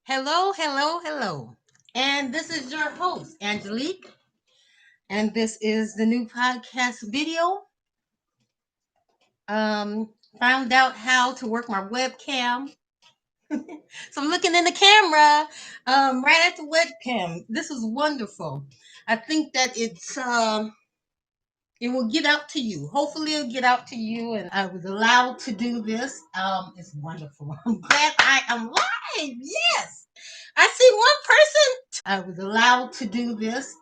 Hello, hello, hello. And this is your host, Angelique. And this is the new podcast video. Um, Found out how to work my webcam. So I'm looking in the camera, right at the webcam. This is wonderful. I think that it will get out to you. Hopefully it'll get out to you. And I was allowed to do this. It's wonderful. I'm glad I am live. Yes. I see one person. I was allowed to do this.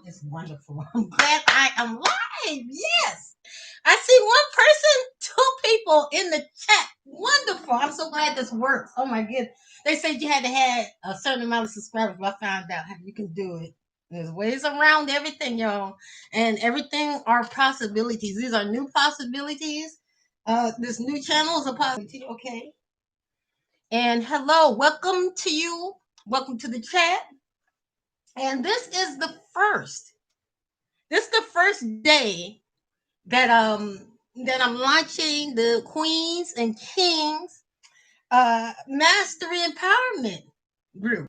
It's wonderful. I'm glad I am live. Yes. I see one person, two people in the chat. Wonderful. I'm so glad this works. Oh my goodness. They said you had to have a certain amount of subscribers, but I found out how you can do it. There's ways around everything, y'all. And everything are possibilities. These are new possibilities. This new channel is a possibility, okay? And hello, welcome to you. Welcome to the chat. And this is the first. This is the first day that I'm launching the Queens and Kings Mastery Empowerment group.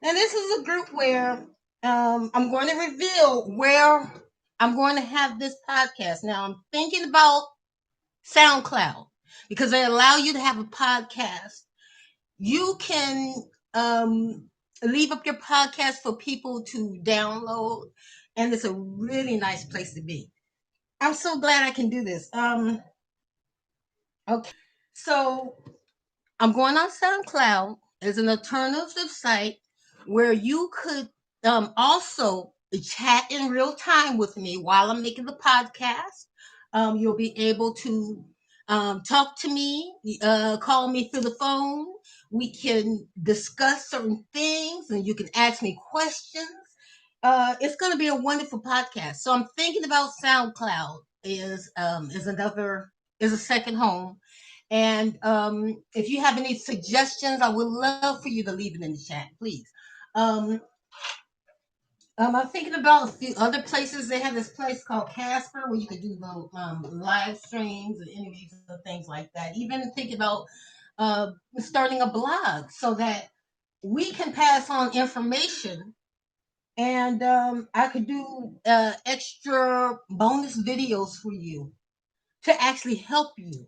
And this is a group where I'm going to reveal where I'm going to have this podcast. Now I'm thinking about SoundCloud because they allow you to have a podcast. You can leave up your podcast for people to download, and it's a really nice place to be. I'm so glad I can do this. Okay, so I'm going on SoundCloud as an alternative site where you could also chat in real time with me while I'm making the podcast. You'll be able to talk to me, call me through the phone. We can discuss certain things, and you can ask me questions. It's going to be a wonderful podcast. So I'm thinking about SoundCloud is a second home. And if you have any suggestions, I would love for you to leave it in the chat, please. Um, I'm thinking about a few other places. They have this place called Casper where you can do the live streams and interviews and things like that. Even thinking about starting a blog so that we can pass on information, and I could do extra bonus videos for you to actually help you.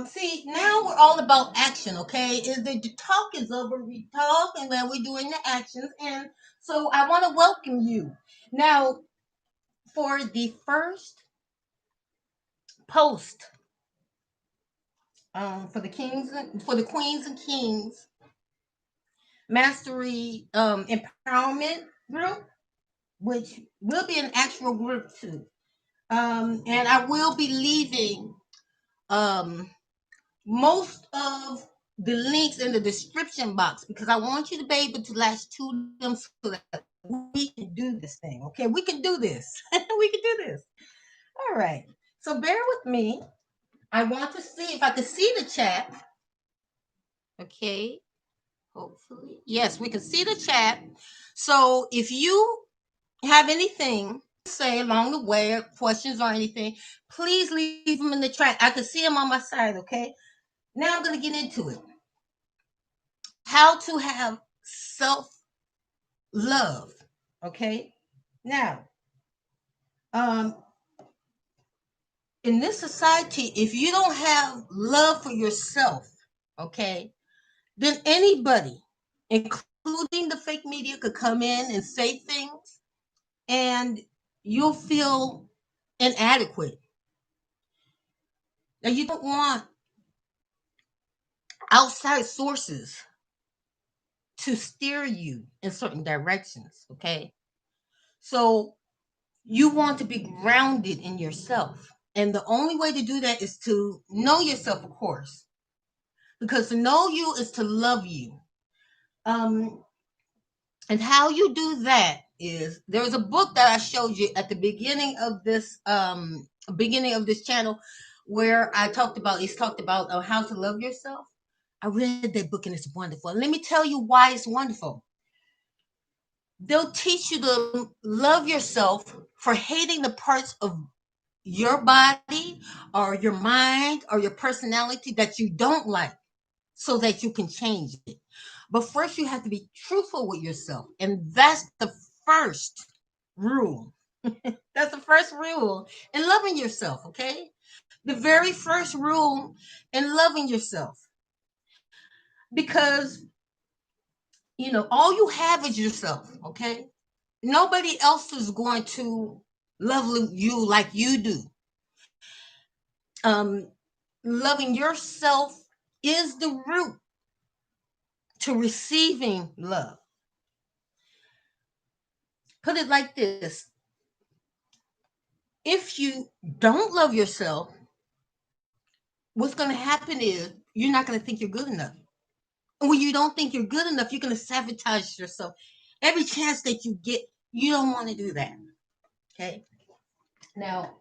See, now we're all about action, okay? Is the talk is over, we talk, and then we're doing the actions. And so I want to welcome you. Now, for the first post, for the Queens and Kings Mastery Empowerment Group, which will be an actual group too. And I will be leaving um most of the links in the description box because I want you to be able to latch to them so that we can do this thing. Okay, we can do this. We can do this. All right. So bear with me. I want to see if I can see the chat. Okay. Hopefully. Yes, we can see the chat. So if you have anything to say along the way, questions or anything, please leave them in the chat. I can see them on my side. Okay. Now I'm going to get into it. How to have self love. Okay. Now, um, in this society, if you don't have love for yourself, okay, then anybody, including the fake media, could come in and say things and you'll feel inadequate. Now, you don't want outside sources to steer you in certain directions, okay? So, you want to be grounded in yourself. And the only way to do that is to know yourself, of course, because to know you is to love you. Um, and how you do that is there's a book that I showed you at the beginning of this channel where it's talked about how to love yourself. I read that book and it's wonderful. And let me tell you why it's wonderful. They'll teach you to love yourself for hating the parts of your body or your mind or your personality that you don't like. so that you can change it. But first, you have to be truthful with yourself. And that's the first rule. That's the first rule in loving yourself, okay? The very first rule in loving yourself. Because, all you have is yourself, okay? Nobody else is going to love you like you do. Um, Loving yourself is the root to receiving love. Put it like this: if you don't love yourself, what's going to happen is you're not going to think you're good enough. And when you don't think you're good enough, you're going to sabotage yourself. Every chance that you get, you don't want to do that. Okay. Now,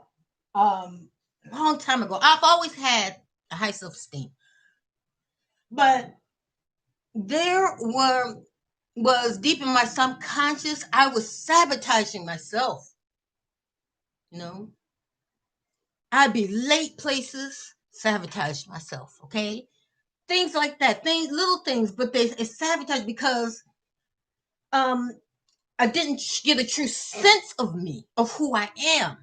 a long time ago, I've always had a high self esteem, but there was deep in my subconscious, I was sabotaging myself. You know, I'd be late places, sabotage myself. Okay, things like that, little things, but it's sabotage because um I didn't get a true sense of me, of who I am.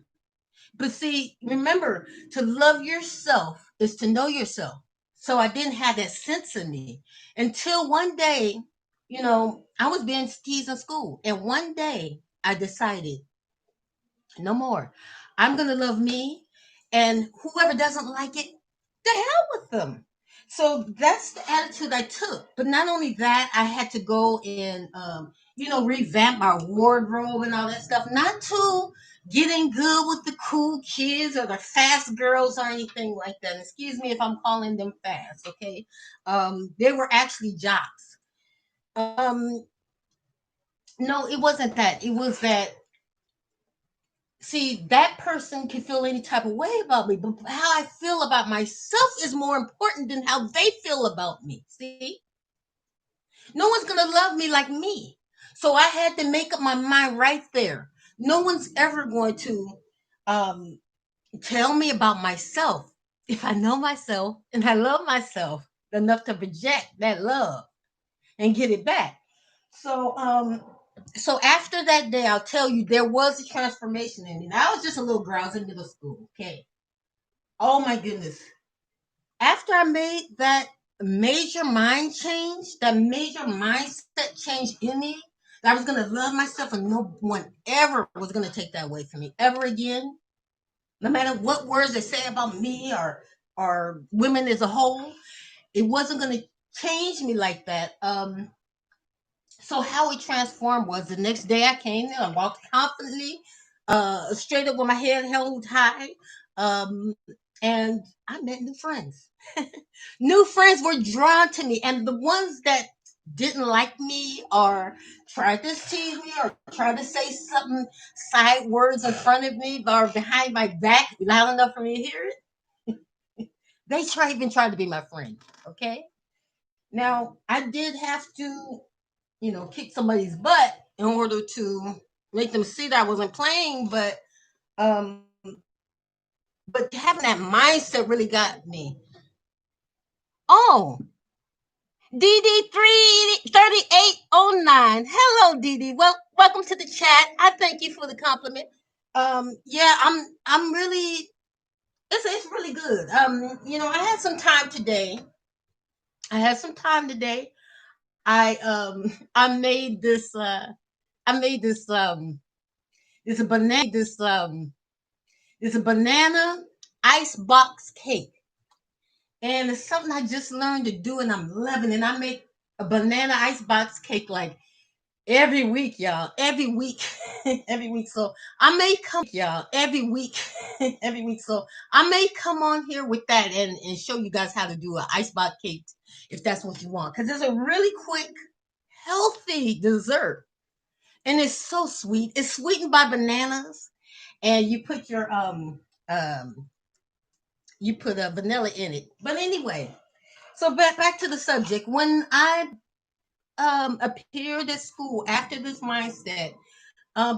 But see, remember, to love yourself is to know yourself. So I didn't have that sense of me until one day, I was being teased in school. And one day I decided, no more. I'm going to love me. And whoever doesn't like it, the hell with them. So that's the attitude I took. But not only that, I had to go and, revamp my wardrobe and all that stuff. Not to getting good with the cool kids or the fast girls or anything like that. Excuse me if I'm calling them fast, okay? They were actually jocks. No, it wasn't that. It was that, see, that person can feel any type of way about me, but how I feel about myself is more important than how they feel about me. See, no one's going to love me like me. So I had to make up my mind right there. No one's ever going to um, tell me about myself if I know myself and I love myself enough to project that love and get it back. So after that day, I'll tell you, there was a transformation in me. Now, I was just a little girl. I was in middle school. Okay. Oh my goodness. After I made that major mind change, that major mindset change in me, that I was going to love myself and no one ever was going to take that away from me ever again. No matter what words they say about me or women as a whole, it wasn't going to change me like that. So how it transformed was the next day I came there and walked confidently, straight up with my head held high, um, and I met new friends. New friends were drawn to me, and the ones that didn't like me or tried to tease me or tried to say something side words in front of me or behind my back, loud enough for me to hear it, they even tried to be my friend. Okay. Now I did have to kick somebody's butt in order to make them see that I wasn't playing. Um, but having that mindset really got me. Oh, DD33809. Hello, DD. Well, welcome to the chat. I thank you for the compliment. Yeah, I'm really it's really good. I had some time today. I had some time today. I made this I made this it's a banana ice box cake. And it's something I just learned to do and I'm loving it. I make a banana ice box cake like every week, y'all. Every week. Every week. So I may come, y'all, every week. Every week. So I may come on here with that and show you guys how to do an ice box cake if that's what you want. Because it's a really quick, healthy dessert. And it's so sweet. It's sweetened by bananas. And you put your you put a vanilla in it. But anyway, so back to the subject. When I appeared at school after this mindset,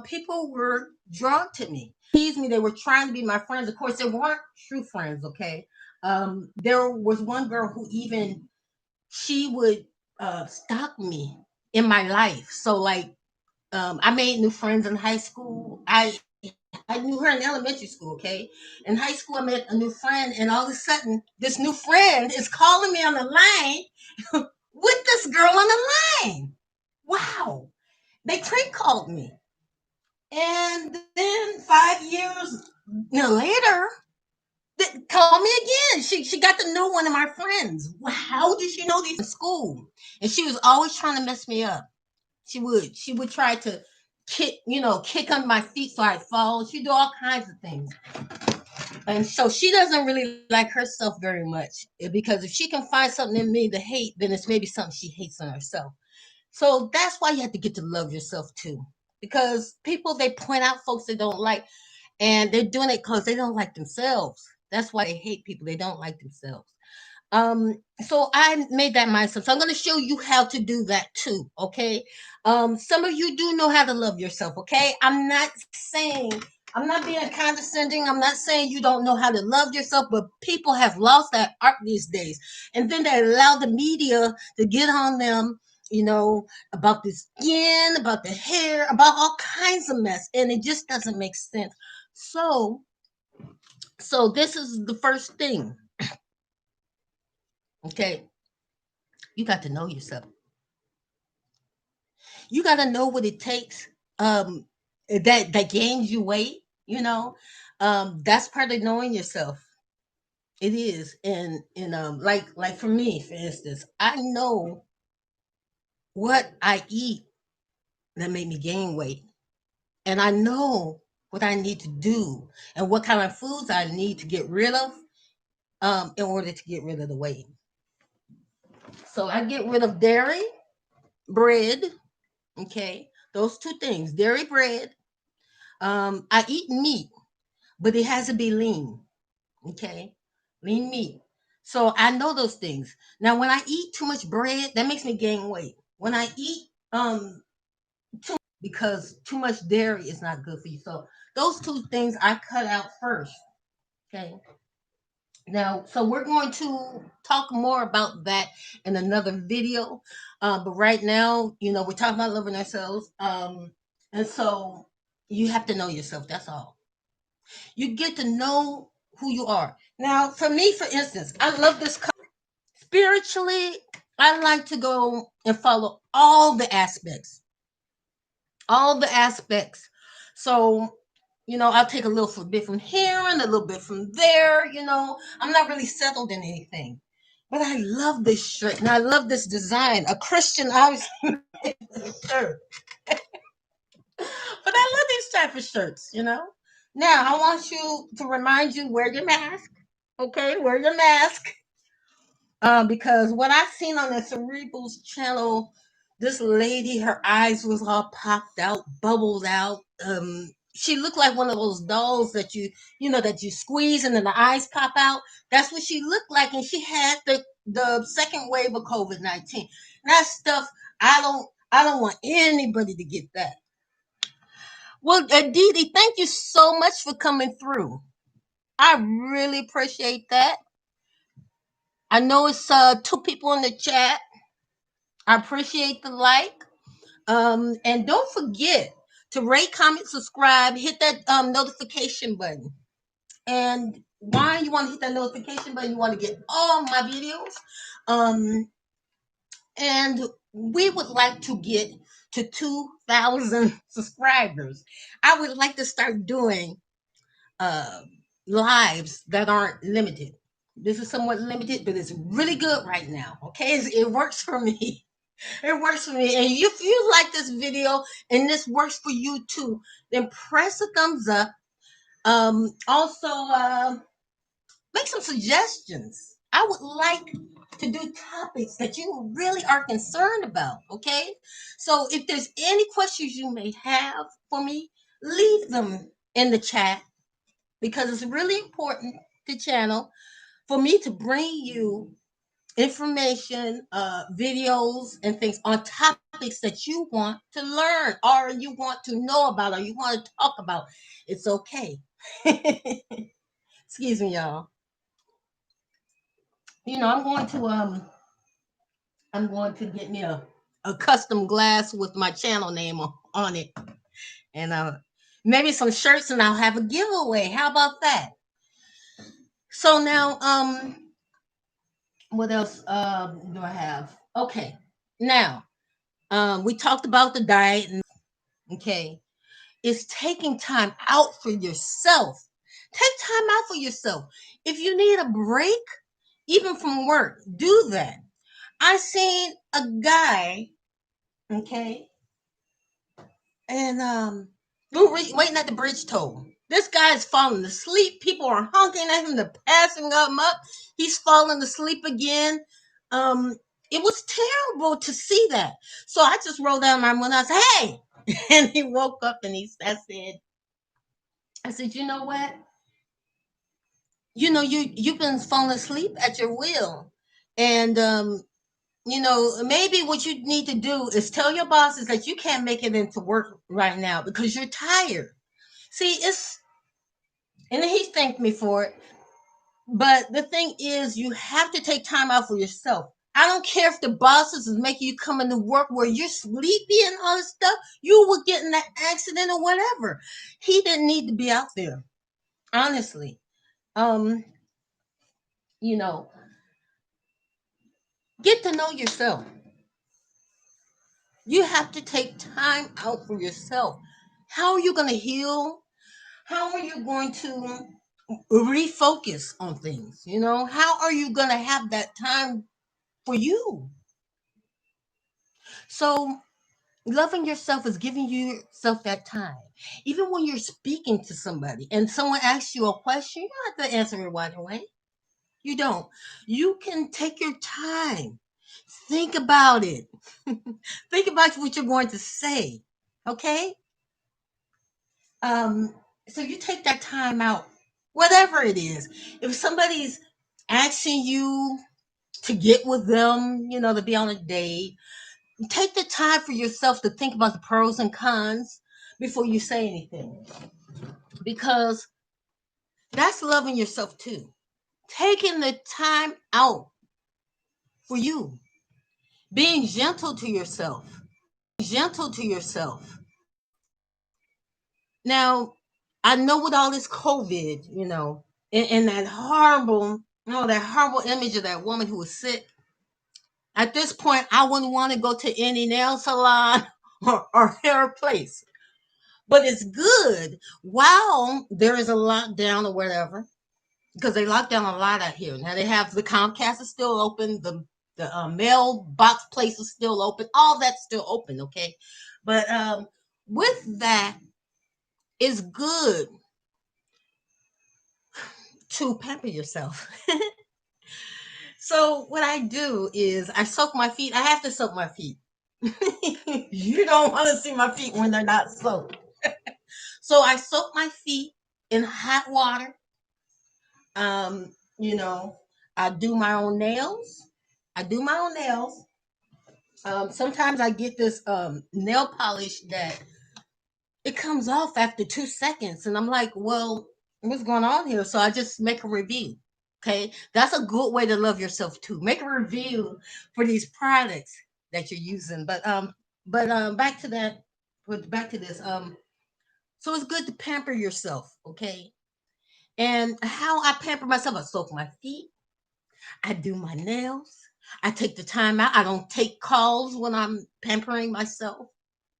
people were drawn to me, teased me. They were trying to be my friends. Of course, they weren't true friends. Okay, there was one girl who even she would stalk me in my life. So like I made new friends in high school. I knew her in elementary school, okay? In high school, I met a new friend, and all of a sudden, this new friend is calling me on the line with this girl on the line. Wow. They prank called me. And then 5 years later, they called me again. She got to know one of my friends. Well, how did she know these in school? And she was always trying to mess me up. She would try to kick under my feet so I'd fall. She'd do all kinds of things. And so she doesn't really like herself very much because if she can find something in me to hate, then it's maybe something she hates in herself. So that's why you have to get to love yourself too. Because people, they point out folks they don't like, and they're doing it because they don't like themselves. That's why they hate people. They don't like themselves. So I made that myself. So I'm going to show you how to do that too. Okay. Some of you do know how to love yourself. Okay. I'm not being condescending. I'm not saying you don't know how to love yourself, but people have lost that art these days. And then they allow the media to get on them, about the skin, about the hair, about all kinds of mess. And it just doesn't make sense. So this is the first thing. Okay. You got to know yourself. You got to know what it takes that gains you weight. That's part of knowing yourself. It is. And like for me, for instance, I know what I eat that made me gain weight, and I know what I need to do and what kind of foods I need to get rid of in order to get rid of the weight. So I get rid of dairy, bread. Okay, those two things, dairy, bread. I eat meat, but it has to be lean. Okay, lean meat. So I know those things. Now, when I eat too much bread, that makes me gain weight. When I eat because too much dairy is not good for you. So those two things I cut out first. Okay. Now, so we're going to talk more about that in another video. But right now, we're talking about loving ourselves. And so you have to know yourself. That's all. You get to know who you are. Now, for me, for instance, I love this. Spiritually, I like to go and follow all the aspects, all the aspects. So, I'll take a little bit from here and a little bit from there. I'm not really settled in anything. But I love this shirt and I love this design. A Christian, obviously, shirt. But I love these type of shirts. Now, I want you to remind you, wear your mask. Okay, wear your mask. Because what I seen on the Cerebral's channel, this lady, her eyes was all popped out, bubbled out. She looked like one of those dolls that you squeeze and then the eyes pop out. That's what she looked like, and she had the second wave of COVID-19. That stuff, I don't want anybody to get that. Well, Dee Dee, thank you so much for coming through. I really appreciate that. I know it's two people in the chat. I appreciate the like. And don't forget to rate, comment, subscribe, hit that notification button. And why you want to hit that notification button? You want to get all my videos. And we would like to get to 2,000 subscribers. I would like to start doing uh, lives that aren't limited. This is somewhat limited, but it's really good right now. Okay, it works for me. It works for me. And if you like this video and this works for you too, then press a thumbs up. Also, make some suggestions. I would like to do topics that you really are concerned about. Okay, so if there's any questions you may have for me, leave them in the chat because it's really important to channel for me to bring you information, videos, and things on topics that you want to learn or you want to know about or you want to talk about. It's okay. Excuse me, y'all. I'm going to I'm going to get me a custom glass with my channel name on it, and maybe some shirts, and I'll have a giveaway. How about that? So now, what else do I have? Okay, now, we talked about the diet, and okay, it's taking time out for yourself. Take time out for yourself. If you need a break, even from work, do that. I seen a guy, okay, and we were waiting at the bridge toll. This guy is falling asleep. People are honking at him. They're passing him up. He's falling asleep again. Um, it was terrible to see that. So I just rolled down my window. I said, "Hey!" And he woke up and I said, "You know what? You've been falling asleep at your will, and maybe what you need to do is tell your bosses that you can't make it into work right now because you're tired." See, and he thanked me for it. But the thing is, you have to take time out for yourself. I don't care if the bosses is making you come into work where you're sleepy and all this stuff. You will get in that accident or whatever. He didn't need to be out there, honestly. Um, you know, get to know yourself. You have to take time out for yourself. How are you going to heal? How are you going to refocus on things? How are you going to have that time for you? So, loving yourself is giving yourself that time. Even when you're speaking to somebody and someone asks you a question, you don't have to answer it right away. You don't. You can take your time. Think about it. Think about what you're going to say. Okay? Um, so you take that time out, whatever it is. If somebody's asking you to get with them, to be on a date, take the time for yourself to think about the pros and cons before you say anything. Because that's loving yourself too. Taking the time out for you. Being gentle to yourself. Gentle to yourself. Now, I know with all this COVID, and that horrible image of that woman who was sick. At this point, I wouldn't want to go to any nail salon or hair place. But it's good while there is a lockdown or whatever, because they locked down a lot out here. Now they have the Comcast is still open, the mailbox place is still open, all that's still open, okay? But with that, it's good to pamper yourself. So what I do is I soak my feet. I have to soak my feet. You don't want to see my feet when they're not soaked. So I soak my feet in hot water. Um, you know, I do my own nails. I do my own nails. Sometimes I get this nail polish that it comes off after 2 seconds, and I'm like, well, what's going on here? So I just make a review. Okay, that's a good way to love yourself too. Make a review for these products that you're using. But back to that. Back to this. So it's good to pamper yourself. Okay, and how I pamper myself, I soak my feet. I do my nails. I take the time out. I don't take calls when I'm pampering myself.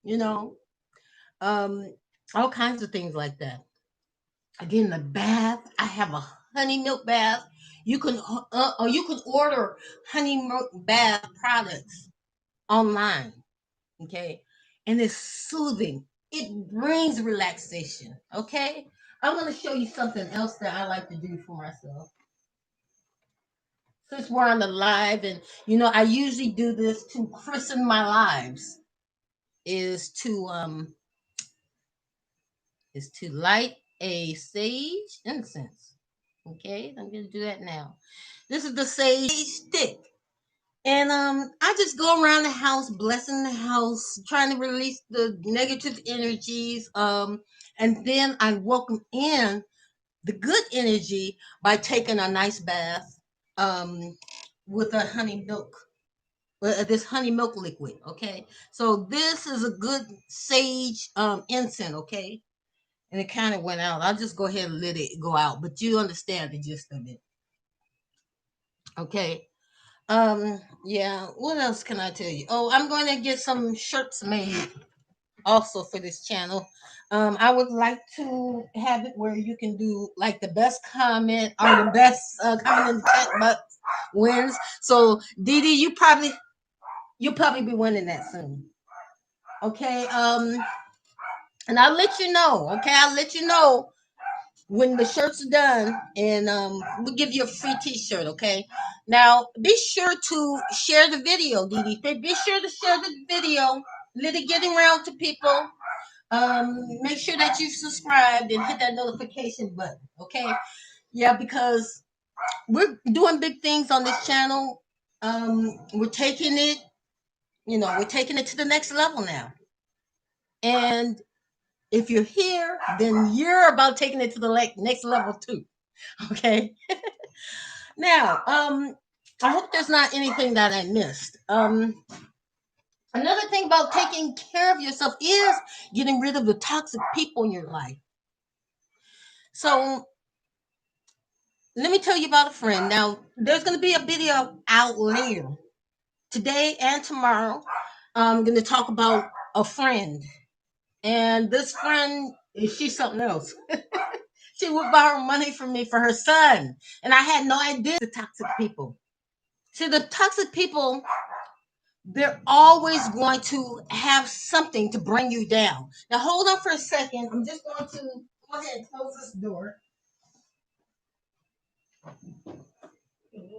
You know, um, all kinds of things like that. I get in the bath. I have a honey milk bath. Or you can order honey milk bath products online. Okay, and it's soothing. It brings relaxation. Okay, I'm gonna show you something else that I like to do for myself. Since we're on the live, and I usually do this to christen my lives, is to light a sage incense. Okay, I'm gonna do that now. This is the sage stick. And I just go around the house, blessing the house, trying to release the negative energies. And then I welcome in the good energy by taking a nice bath, with a honey milk. this honey milk liquid. Okay, so this is a good sage incense. Okay, and it kind of went out. I'll just go ahead and let it go out, but you understand the gist of it. Okay. Yeah, what else can I tell you? Oh, I'm going to get some shirts made also for this channel. I would like to have it where you can do like the best comment or the best comment in the chat box wins. So Dee Dee, you'll probably be winning that soon. Okay. And I'll let you know. Okay, I'll let you know when the shirt's are done, and we'll give you a free T-shirt. Okay. Now be sure to share the video, Dee Dee. Be sure to share the video. Let it get around to people. Make sure that you've subscribed and hit that notification button. Okay. Yeah, because we're doing big things on this channel. We're taking it, we're taking it to the next level now. And if you're here, then you're about taking it to the next level too. Okay. Now, I hope there's not anything that I missed. Another thing about taking care of yourself is getting rid of the toxic people in your life. So let me tell you about a friend. Now, there's going to be a video out later today and tomorrow. I'm going to talk about a friend, and this friend, she's something else. She would borrow money from me for her son, and I had no idea the toxic people. See, the toxic people, they're always going to have something to bring you down. Now, hold on for a second. I'm just going to go ahead and close this door.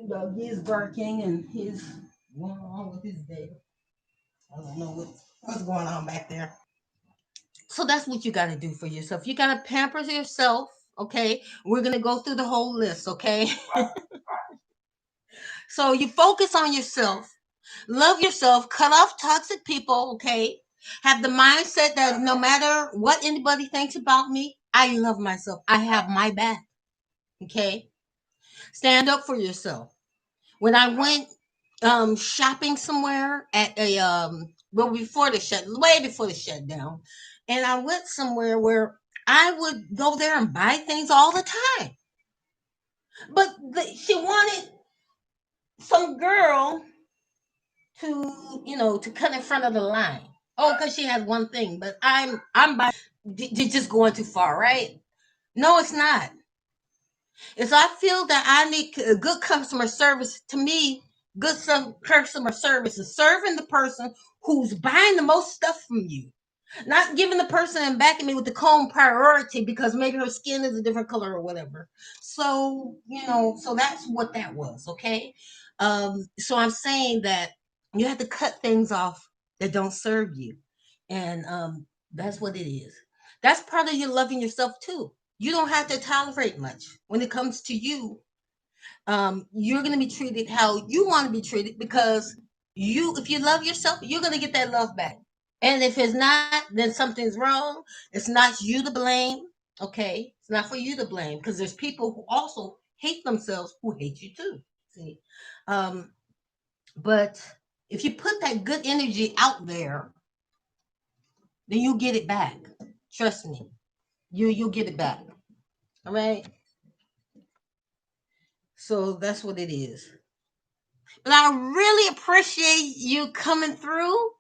Doggy is barking and he's going on with his day. I don't know what's going on back there. So that's what you got to do for yourself. You got to pamper yourself. Okay. We're going to go through the whole list. Okay. So you focus on yourself, love yourself, cut off toxic people. Okay. Have the mindset that no matter what anybody thinks about me, I love myself. I have my back. Okay. Stand up for yourself. When I went shopping somewhere at a well way before the shutdown, and I went somewhere where I would go there and buy things all the time, but she wanted some girl to cut in front of the line. Oh, because she has one thing, but I'm by just going too far, right? No, it's not. If I feel that I need a good customer service, to me, good customer service is serving the person who's buying the most stuff from you, not giving the person and backing me with the comb priority because maybe her skin is a different color or whatever. So, so that's what that was. Okay. So I'm saying that you have to cut things off that don't serve you. And that's what it is. That's part of you loving yourself too. You don't have to tolerate much when it comes to you. You're going to be treated how you want to be treated because if you love yourself, you're going to get that love back. And if it's not, then something's wrong. It's not you to blame. Okay. It's not for you to blame because there's people who also hate themselves who hate you too. See, but if you put that good energy out there, then you get it back. Trust me, you'll get it back. All right. So that's what it is. But I really appreciate you coming through.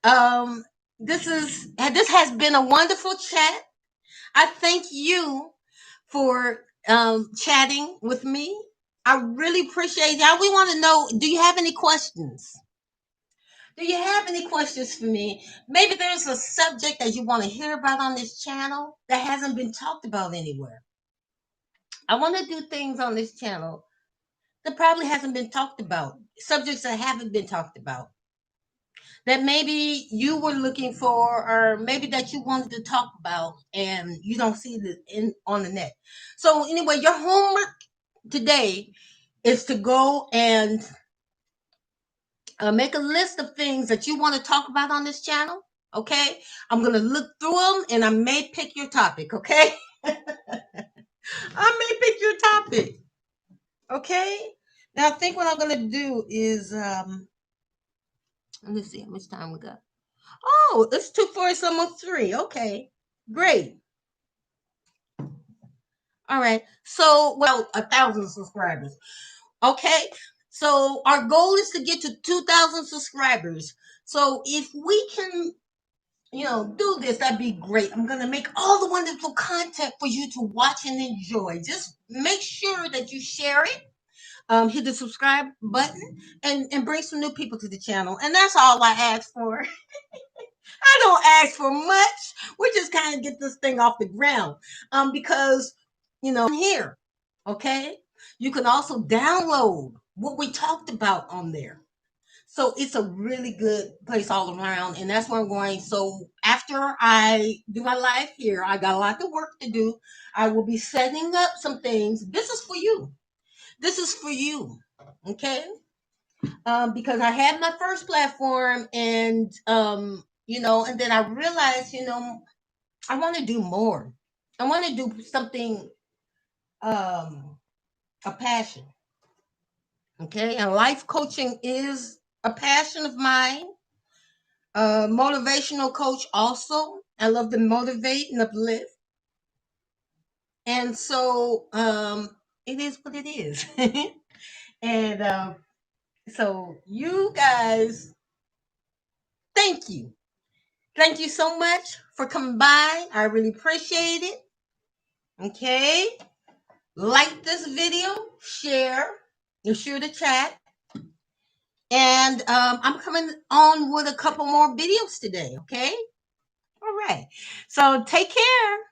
Um, this has been a wonderful chat. I thank you for chatting with me. I really appreciate y'all. We want to know, do you have any questions? Do you have any questions for me? Maybe there's a subject that you want to hear about on this channel that hasn't been talked about anywhere. I want to do things on this channel that probably hasn't been talked about, subjects that haven't been talked about, that maybe you were looking for, or maybe that you wanted to talk about and you don't see it on the net. So anyway, your homework today is to go and make a list of things that you want to talk about on this channel. Okay, I'm going to look through them and I may pick your topic. Okay. I may pick your topic. Okay. Now I think what I'm going to do is Let's see how much time we got. Oh, it's 2:04. It's almost 3. Okay, great. All right. So, well, 1,000 subscribers. Okay. So our goal is to get to 2,000 subscribers. So if we can, do this, that'd be great. I'm gonna make all the wonderful content for you to watch and enjoy. Just make sure that you share it. Hit the subscribe button and bring some new people to the channel. And that's all I ask for. I don't ask for much. We just kind of get this thing off the ground. Because, here, okay? You can also download what we talked about on there. So it's a really good place all around. And that's where I'm going. So after I do my life here, I got a lot of work to do. I will be setting up some things. This is for you. This is for you. Okay? Because I had my first platform and then I realized, I want to do more. I want to do something, a passion. Okay. And life coaching is a passion of mine. Motivational coach also. I love to motivate and uplift. And so, it is what it is. And, so you guys, thank you. Thank you so much for coming by. I really appreciate it. Okay. Like this video, share, be sure to chat. And I'm coming on with a couple more videos today. Okay. All right. So take care.